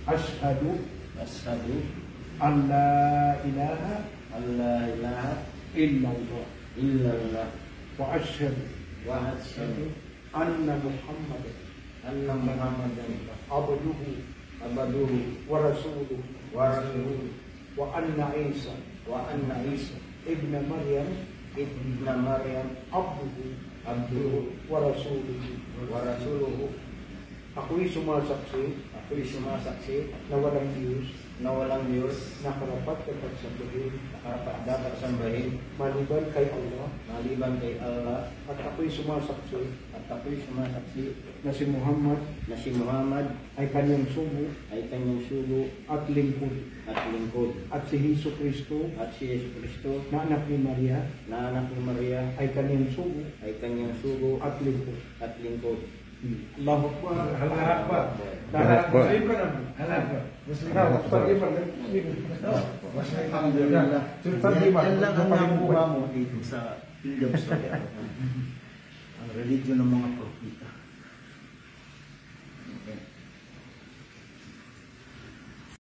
Ashhadu an la ilaha illallah wa ashhadu anna Muhammadan abduhu wa rasuluhu wa anna Isa ibn Maryam abduhu wa rasuluhu. Ako'y sumasaksi na walang Diyos na karapat dapat sambahin maliban kay Allah, at ako'y sumasaksi na si Muhammad ay kanyang sugo at lingkod, at si Hesus Kristo na anak ni Maria ay kanyang sugo at lingkod. Allahu Akbar. Alhamdulillah. Yan lang ang nakuha mo dito sa Kingdom Story. Ang religion ng mga propeta.